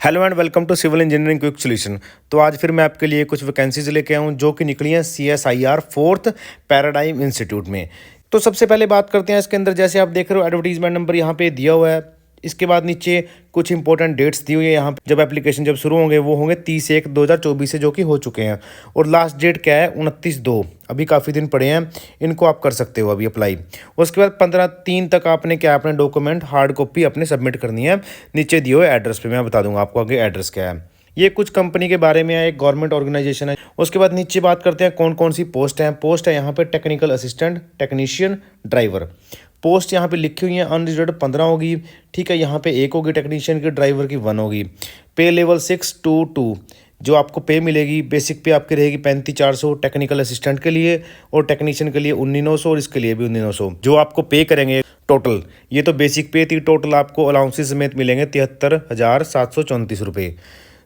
Hello and welcome to civil engineering quick solution. तो आज फिर मैं आपके लिए कुछ वैकेंसीज लेके आया हूँ जो कि निकली हैं CSIR फोर्थ पैराडाइम इंस्टीट्यूट में। तो सबसे पहले बात करते हैं इसके अंदर, जैसे आप देख रहे हो एडवर्टीजमेंट नंबर यहाँ पे दिया हुआ है। इसके बाद नीचे कुछ इंपॉर्टेंट डेट्स दी हुई है यहाँ पे, जब एप्लीकेशन जब शुरू होंगे वो होंगे 30/1/2024 से, जो कि हो चुके हैं। और लास्ट डेट क्या है 29/2, अभी काफ़ी दिन पड़े हैं, इनको आप कर सकते हो अभी अप्लाई। उसके बाद 15/3 तक आपने क्या अपने डॉक्यूमेंट हार्ड कॉपी अपने सबमिट करनी है। नीचे दिए हुए एड्रेस पे मैं बता दूंगा आपको आगे एड्रेस क्या है। ये कुछ कंपनी के बारे में है, एक गवर्नमेंट ऑर्गेनाइजेशन है। उसके बाद नीचे बात करते हैं कौन कौन सी पोस्ट है। पोस्ट है यहाँ पे technical assistant, technician, driver. Post यहाँ पे लिखी हुई है अनरिजर्व्ड 15 होगी, ठीक है। यहाँ पे 1 होगी टेक्नीशियन की, ड्राइवर की 1 होगी। पे लेवल 6 to 2 जो आपको पे मिलेगी, बेसिक पे आपकी रहेगी 35,400 टेक्निकल असिस्टेंट के लिए, और टेक्नीशियन के लिए 19,900 और इसके लिए भी 19,900 जो आपको पे करेंगे टोटल। ये तो बेसिक पे थी, टोटल आपको अलाउंसेस समेत मिलेंगे 73,734 रुपये।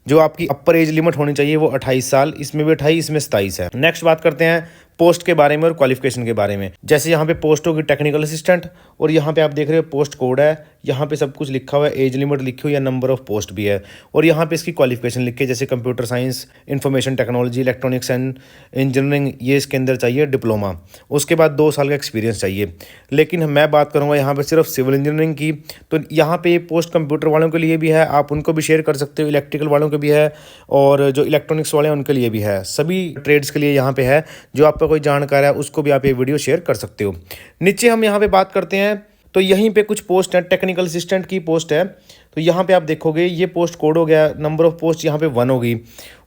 जो आपकी अपर एज लिमिट होनी चाहिए वो 28 साल, इसमें भी 28, इसमें 27 है। नेक्स्ट बात करते हैं पोस्ट के बारे में और क्वालिफिकेशन के बारे में। जैसे यहाँ पे पोस्ट होगी टेक्निकल असिस्टेंट, और यहाँ पे आप देख रहे हो पोस्ट कोड है, यहाँ पे सब कुछ लिखा हुआ है, एज लिमिट लिखी हुई है, नंबर ऑफ पोस्ट भी है, और यहाँ पे इसकी क्वालिफिकेशन लिखी है, जैसे computer science, information technology, electronics and engineering, ये इसके अंदर चाहिए डिप्लोमा। उसके बाद 2 साल का एक्सपीरियंस चाहिए। लेकिन मैं बात करूँगा यहाँ पर सिर्फ सिविल इंजीनियरिंग की, तो यहाँ पे पोस्ट कंप्यूटर वालों के लिए भी है, आप उनको भी शेयर कर सकते हो, इलेक्ट्रिकल वालों के भी है, और जो इलेक्ट्रॉनिक्स वाले हैं उनके लिए भी है, सभी ट्रेड्स के लिए यहाँ पे है। जो आपका कोई जानकार है उसको भी आप ये वीडियो शेयर कर सकते हो। नीचे हम यहाँ पे बात करते हैं, तो यहीं पे कुछ पोस्ट है, टेक्निकल असिस्टेंट की पोस्ट है। तो यहाँ पे आप देखोगे ये पोस्ट कोड हो गया, नंबर ऑफ पोस्ट यहाँ पे 1 होगी,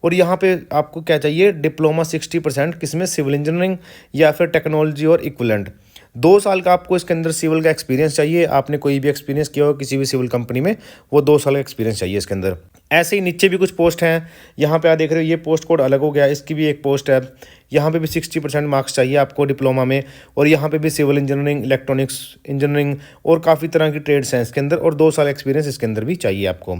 और यहाँ पे आपको क्या चाहिए डिप्लोमा 60%, किसमें, सिविल इंजीनियरिंग या फिर टेक्नोलॉजी और इक्विवेलेंट। 2 साल का आपको इसके अंदर सिविल का एक्सपीरियंस चाहिए, आपने कोई भी एक्सपीरियंस किया हो किसी भी सिविल कंपनी में, वो 2 साल का एक्सपीरियंस चाहिए इसके अंदर। ऐसे ही नीचे भी कुछ पोस्ट हैं, यहाँ पे आप देख रहे हो ये पोस्ट कोड अलग हो गया, इसकी भी एक पोस्ट है, यहाँ पे भी 60% मार्क्स चाहिए आपको डिप्लोमा में, और यहाँ पे भी सिविल इंजीनियरिंग, इलेक्ट्रॉनिक्स इंजीनियरिंग और काफ़ी तरह की ट्रेड्स हैं इसके अंदर, और 2 साल एक्सपीरियंस इसके अंदर भी चाहिए आपको।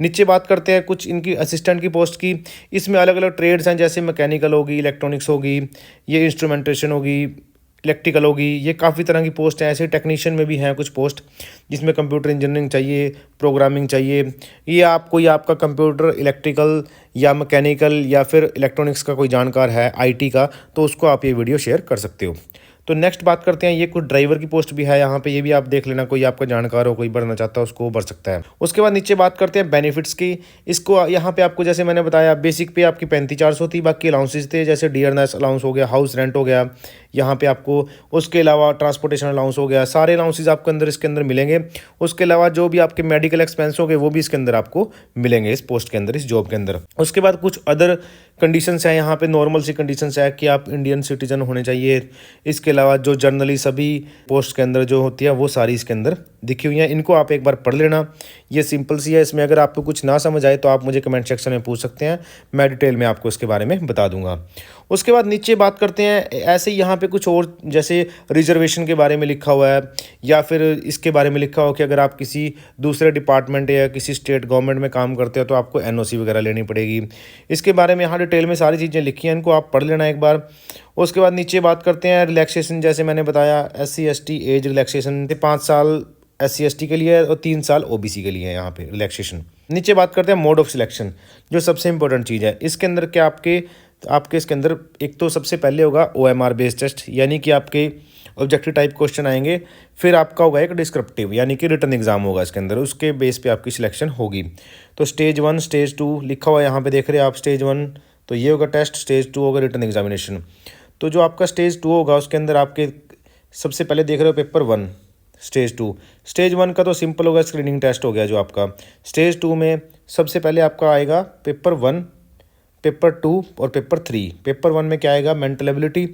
नीचे बात करते हैं कुछ इनकी असिस्टेंट की पोस्ट की। इसमें अलग अलग ट्रेड्स हैं, जैसे मैकेनिकल होगी, इलेक्ट्रॉनिक्स होगी, ये इंस्ट्रूमेंटेशन होगी, इलेक्ट्रिकल होगी, ये काफ़ी तरह की पोस्ट हैं। ऐसे टेक्नीशियन में भी हैं कुछ पोस्ट जिसमें कंप्यूटर इंजीनियरिंग चाहिए, प्रोग्रामिंग चाहिए। ये आपको, ये आपका कंप्यूटर, इलेक्ट्रिकल या मैकेनिकल या फिर इलेक्ट्रॉनिक्स का कोई जानकार है IT का, तो उसको आप ये वीडियो शेयर कर सकते हो। तो नेक्स्ट बात करते हैं, ये कुछ ड्राइवर की पोस्ट भी है यहाँ पे, ये भी आप देख लेना, कोई आपका जानकार हो, कोई भरना चाहता है उसको भर सकता है। उसके बाद नीचे बात करते हैं बेनिफिट्स की। इसको यहाँ पे आपको जैसे मैंने बताया, बेसिक पे आपकी 35,400 थी, बाकी अलाउंसेस थे, जैसे डियरनेस अलाउंस हो गया, हाउस रेंट हो गया यहाँ पे आपको, उसके अलावा ट्रांसपोर्टेशन अलाउंस हो गया, सारे अलाउंसेस आपको अंदर इसके अंदर मिलेंगे। उसके अलावा जो भी आपके मेडिकल एक्सपेंस हो गए वो भी इसके अंदर आपको मिलेंगे इस पोस्ट के अंदर, इस जॉब के अंदर। उसके बाद कुछ अदर कंडीशंस हैं यहाँ पे, नॉर्मल सी कंडीशंस है कि आप इंडियन सिटीजन होने चाहिए। इसके अलावा जो जनरली सभी पोस्ट के अंदर जो होती है वो सारी इसके अंदर दिखी हुई हैं, इनको आप एक बार पढ़ लेना। ये सिंपल सी है, इसमें अगर आपको कुछ ना समझ आए तो आप मुझे कमेंट सेक्शन में पूछ सकते हैं, मैं डिटेल में आपको इसके बारे में बता दूंगा। उसके बाद नीचे बात करते हैं, ऐसे ही यहाँ पे कुछ और, जैसे रिजर्वेशन के बारे में लिखा हुआ है, या फिर इसके बारे में लिखा हो कि अगर आप किसी दूसरे डिपार्टमेंट या किसी स्टेट गवर्नमेंट में काम करते हो तो आपको NOC वगैरह लेनी पड़ेगी। इसके बारे में यहाँ डिटेल में सारी चीज़ें लिखी हैं, इनको आप पढ़ लेना एक बार। उसके बाद नीचे बात करते हैं रिलैक्सेशन, जैसे मैंने बताया SC ST एज रिलैक्सेशन 5 साल SC ST के लिए और 3 साल OBC के लिए है यहाँ पे रिलैक्सेशन। नीचे बात करते हैं मोड ऑफ सिलेक्शन, जो सबसे इंपॉर्टेंट चीज़ है इसके अंदर। क्या आपके इसके अंदर एक तो सबसे पहले होगा OMR बेस्ड टेस्ट, यानी कि आपके ऑब्जेक्टिव टाइप क्वेश्चन आएंगे, फिर आपका होगा एक डिस्क्रिप्टिव यानी कि रिटन एग्जाम होगा इसके अंदर, उसके बेस पे आपकी सिलेक्शन होगी। तो स्टेज 1, स्टेज 2 लिखा हुआ है यहाँ पे, देख रहे हैं आप, स्टेज 1 तो ये होगा टेस्ट, स्टेज 2 होगा रिटन एग्जामिनेशन। तो जो आपका स्टेज 2 होगा उसके अंदर आपके सबसे पहले देख रहे हो पेपर 1, स्टेज 2। स्टेज 1 का तो सिंपल होगा, स्क्रीनिंग टेस्ट हो गया जो आपका। स्टेज 2 में सबसे पहले आपका आएगा पेपर 1, पेपर 2 और पेपर 3। पेपर 1 में क्या आएगा, मेंटल एबिलिटी,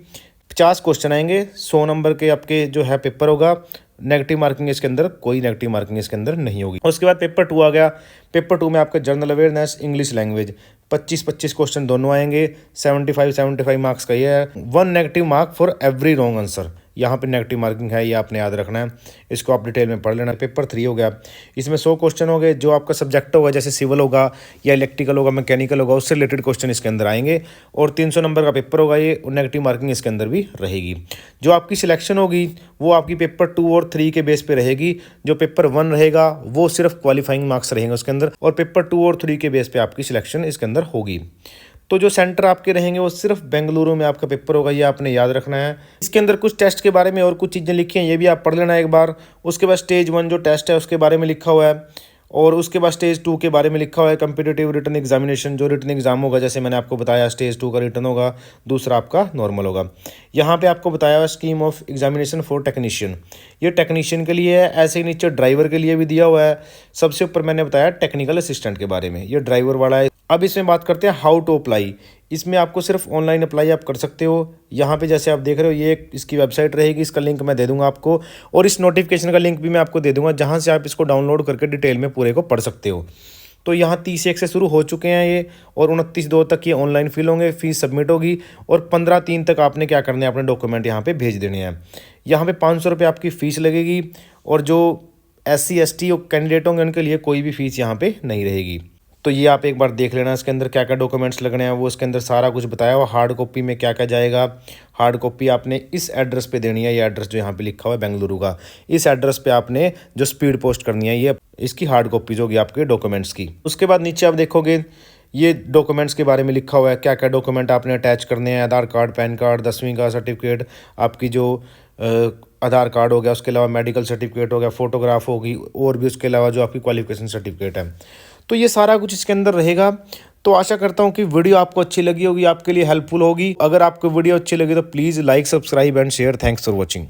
50 क्वेश्चन आएंगे, 100 नंबर के आपके जो है पेपर होगा। नेगेटिव मार्किंग इसके अंदर, कोई नेगेटिव मार्किंग इसके अंदर नहीं होगी। उसके बाद पेपर 2 आ गया। पेपर 2 में आपका general awareness, English language, 25-25 question दोनों आएंगे, 75 मार्क्स का ये है। 1 negative mark for every wrong answer, यहाँ पे नेगेटिव मार्किंग है, ये आपने याद रखना है, इसको आप डिटेल में पढ़ लेना। पेपर 3 हो गया, इसमें 100 क्वेश्चन हो गए। जो आपका सब्जेक्ट होगा जैसे सिविल होगा या इलेक्ट्रिकल होगा, मैकेनिकल होगा, उससे रिलेटेड क्वेश्चन इसके अंदर आएंगे और 300 नंबर का पेपर होगा ये, नेगेटिव मार्किंग इसके अंदर भी रहेगी। जो आपकी सिलेक्शन होगी वो आपकी पेपर 2 और 3 के बेस पे रहेगी। जो पेपर 1 रहेगा वो सिर्फ क्वालिफाइंग मार्क्स रहेंगे उसके अंदर, और पेपर 2 और 3 के बेस पे आपकी सिलेक्शन इसके अंदर होगी। तो जो सेंटर आपके रहेंगे वो सिर्फ बेंगलुरु में आपका पेपर होगा, ये आपने याद रखना है। इसके अंदर कुछ टेस्ट के बारे में और कुछ चीज़ें लिखी हैं, ये भी आप पढ़ लेना एक बार। उसके बाद स्टेज 1 जो टेस्ट है उसके बारे में लिखा हुआ है, और उसके बाद स्टेज 2 के बारे में लिखा हुआ है, कम्पिटिटिव रिटन एग्जामिनेशन, जो रिटन एग्जाम होगा जैसे मैंने आपको बताया स्टेज 2 का रिटन होगा, दूसरा आपका नॉर्मल होगा। यहाँ पे आपको बताया हुआ scheme of examination for technician, ये टेक्नीशियन के लिए है। ऐसे ही नीचे ड्राइवर के लिए भी दिया हुआ है। सबसे ऊपर मैंने बताया टेक्निकल असिस्टेंट के बारे में, ये ड्राइवर वाला है। अब इसमें बात करते हैं हाउ टू अप्लाई। इसमें आपको सिर्फ ऑनलाइन अप्लाई आप कर सकते हो। यहाँ पे जैसे आप देख रहे हो ये इसकी वेबसाइट रहेगी, इसका लिंक मैं दे दूंगा आपको, और इस नोटिफिकेशन का लिंक भी मैं आपको दे दूंगा, जहाँ से आप इसको डाउनलोड करके डिटेल में पूरे को पढ़ सकते हो। तो यहाँ 30/1 से शुरू हो चुके हैं ये, और 29/2 तक ये ऑनलाइन फिल होंगे, फीस सबमिट होगी, और 15/3 तक आपने क्या करना है, अपने डॉक्यूमेंट यहाँ पे भेज देने हैं। यहाँ पे 500 रुपये आपकी फ़ीस लगेगी, और जो SC ST कैंडिडेट होंगे उनके लिए कोई भी फीस यहाँ पे नहीं रहेगी। तो ये आप एक बार देख लेना, इसके अंदर क्या क्या डॉक्यूमेंट्स लगने हैं वो इसके अंदर सारा कुछ बताया हुआ। हार्ड कॉपी में क्या क्या जाएगा, हार्ड कॉपी आपने इस एड्रेस पे देनी है, ये एड्रेस जो यहाँ पे लिखा हुआ है बेंगलुरु का, इस एड्रेस पे आपने जो स्पीड पोस्ट करनी है, ये इसकी हार्ड कॉपीज होगी आपके डॉक्यूमेंट्स की। उसके बाद नीचे आप देखोगे ये डॉक्यूमेंट्स के बारे में लिखा हुआ है, क्या क्या डॉक्यूमेंट आपने अटैच करने हैं। आधार कार्ड, पैन कार्ड, 10वीं का सर्टिफिकेट, आपकी जो आधार कार्ड हो गया, उसके अलावा मेडिकल सर्टिफिकेट हो गया, फोटोग्राफ होगी, और भी उसके अलावा जो आपकी क्वालिफिकेशन सर्टिफिकेट है। तो ये सारा कुछ इसके अंदर रहेगा। तो आशा करता हूँ कि वीडियो आपको अच्छी लगी होगी, आपके लिए हेल्पफुल होगी। अगर आपको वीडियो अच्छी लगी तो please like, subscribe and share. Thanks for watching.